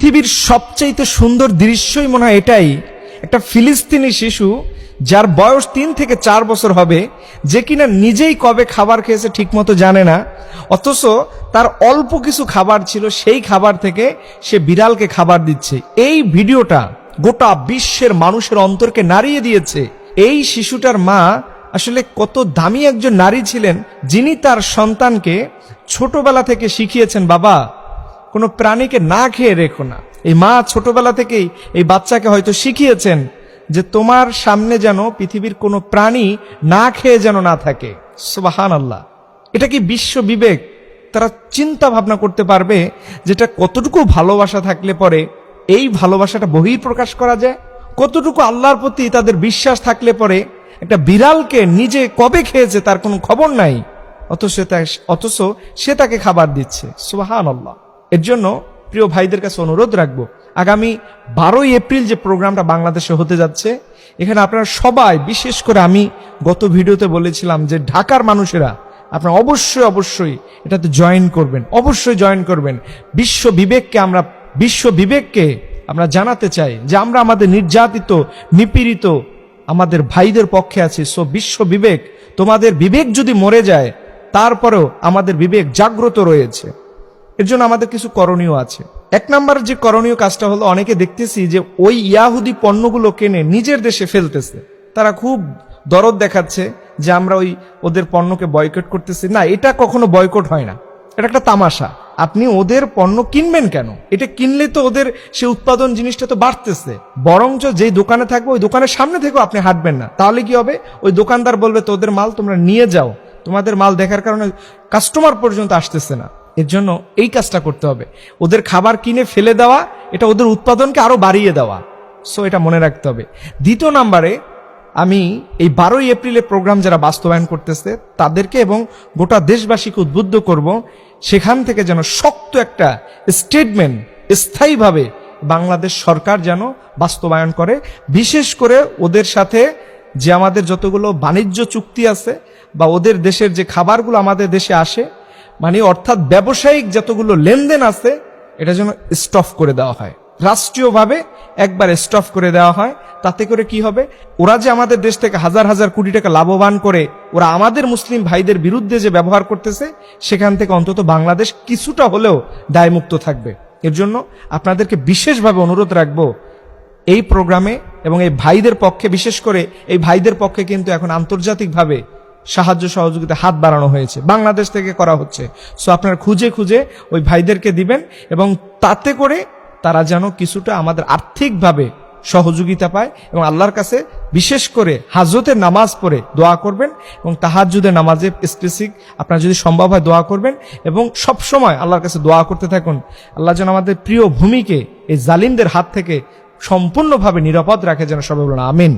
পৃথিবীর সবচাইতে সুন্দর দৃশ্যই মনে হয় এটাই, একটা ফিলিস্তিনি শিশু যার বয়স 3 থেকে 4 বছর হবে, যে কিনা নিজেই কবে খাবার খেয়েছে ঠিকমতো জানে না, অথচ তার অল্প কিছু খাবার ছিল, সেই খাবার থেকে সে বিড়ালকে খাবার দিচ্ছে। এই ভিডিওটা গোটা বিশ্বের মানুষের অন্তরকে নাড়িয়ে দিয়েছে। এই শিশুটার মা আসলে কত দামি একজন নারী ছিলেন, যিনি তার সন্তানকে ছোটবেলা থেকে শিখিয়েছেন, বাবা কোনো প্রাণীকে না খেয়ে রেখো না। এই মা ছোটবেলা থেকেই এই বাচ্চাকে হয়তো শিখিয়েছেন যে তোমার সামনে যেন পৃথিবীর কোনো প্রাণী না খেয়ে যেন না থাকে। সুবহানাল্লাহ। এটা কি বিশ্ব বিবেক? তারা চিন্তা ভাবনা করতে পারবে যেটা কতটুকু ভালোবাসা থাকলে পরে এই ভালোবাসাটা বহিঃপ্রকাশ করা যায়, কতটুকু আল্লাহর প্রতি তাদের বিশ্বাস থাকলে পরে একটা বিড়ালকে নিজে কবে খেয়েছে তার কোনো খবর নাই, অথচ সে তাকে খাবার দিচ্ছে। সুবহানাল্লাহ। এর জন্য প্রিয় ভাইদের কাছে অনুরোধ রাখবো, আগামী 12ই এপ্রিল যে প্রোগ্রামটা বাংলাদেশে হতে যাচ্ছে, এখানে আপনারা সবাই, বিশেষ করে আমি গত ভিডিওতে বলেছিলাম যে ঢাকার মানুষেরা আপনারা অবশ্যই এটাতে জয়েন করবেন, অবশ্যই জয়েন করবেন। বিশ্ব বিবেককে আমরা জানাতে চাই যে আমরা আমাদের নির্যাতিত, নিপীড়িত আমাদের ভাইদের পক্ষে আছি। সো বিশ্ব বিবেক, তোমাদের বিবেক যদি মরে যায় তারপরেও আমাদের বিবেক জাগ্রত রয়েছে। এর জন্য আমাদের কিছু করণীয় আছে। 1 নম্বর যে করণীয় কাজটা হলো, অনেকে দেখতেছি যে ওই ইয়াহুদি পণ্যগুলো কিনে নিজের দেশে ফেলতেছে। তারা খুব দরদ দেখাচ্ছে যে আমরা ওদের পণ্যকে বয়কট করতেছি। না, এটা কখনো বয়কট হয় না, এটা একটা তামাশা। আপনি ওদের পণ্য কিনবেন কেন? এটা কিনলে তো ওদের সে উৎপাদন জিনিসটা তো বাড়তেছে। বরঞ্চ যেই দোকানে থাকবে ওই দোকানের সামনে থেকেও আপনি হাঁটবেন না। তাহলে কি হবে? ওই দোকানদার বলবে তোদের মাল তোমরা নিয়ে যাও, তোমাদের মাল দেখার কারণে কাস্টমার পর্যন্ত আসতেছে না। এর জন্য এই কাজটা করতে হবে, ওদের খাবার কিনে ফেলে দেওয়া, এটা ওদের উৎপাদনকে আরো বাড়িয়ে দেওয়া। সো এটা মনে রাখতে হবে। 2 নম্বরে আমি এই 12ই এপ্রিলের প্রোগ্রাম যারা বাস্তবায়ন করতেছে তাদেরকে এবং গোটা দেশবাসীকে উদ্বুদ্ধ করব, সেখান থেকে যেন শক্ত একটা স্টেটমেন্ট স্থায়ীভাবে বাংলাদেশ সরকার যেন বাস্তবায়ন করে। বিশেষ করে ওদের সাথে যে আমাদের যতগুলো বাণিজ্য চুক্তি আছে বা ওদের দেশের যে খাবারগুলো আমাদের দেশে আসে, মানে অর্থাৎ ব্যবসায়িক যতগুলো লেনদেন আছে, এটা যেন স্টপ করে দেওয়া হয়, রাষ্ট্রীয়ভাবে একবার স্টপ করে দেওয়া হয়। তাতে করে কি হবে? ওরা যে আমাদের দেশ থেকে হাজার হাজার কোটি টাকা লাভবান করে ওরা আমাদের মুসলিম ভাইদের বিরুদ্ধে যে ব্যবহার করতেছে, সেখান থেকে অন্তত বাংলাদেশ কিছুটা হলেও দায়মুক্ত থাকবে। এর জন্য আপনাদেরকে বিশেষভাবে অনুরোধ রাখবো, এই প্রোগ্রামে এবং এই ভাইদের পক্ষে, বিশেষ করে এই ভাইদের পক্ষে কিন্তু এখন আন্তর্জাতিকভাবে সাহায্য সহযোগিতা হাত বাড়ানো হয়েছে, বাংলাদেশ থেকে করা হচ্ছে। সো আপনারা খুঁজে খুঁজে ওই ভাইদেরকে দিবেন এবং তাতে করে তারা যেন কিছুটা আমাদের আর্থিকভাবে সহযোগিতা পায়। এবং আল্লাহর কাছে বিশেষ করে হাজতের নামাজ পড়ে দোয়া করবেন এবং তাহাজ্জুদের নামাজে স্পেসিফিক আপনারা যদি সম্ভব হয় দোয়া করবেন এবং সব সময় আল্লাহর কাছে দোয়া করতে থাকুন, আল্লাহ যেন আমাদের প্রিয় ভূমিকে এই জালিমদের হাত থেকে সম্পূর্ণভাবে নিরাপদ রাখে, যেন সবাই বলুন আমিন।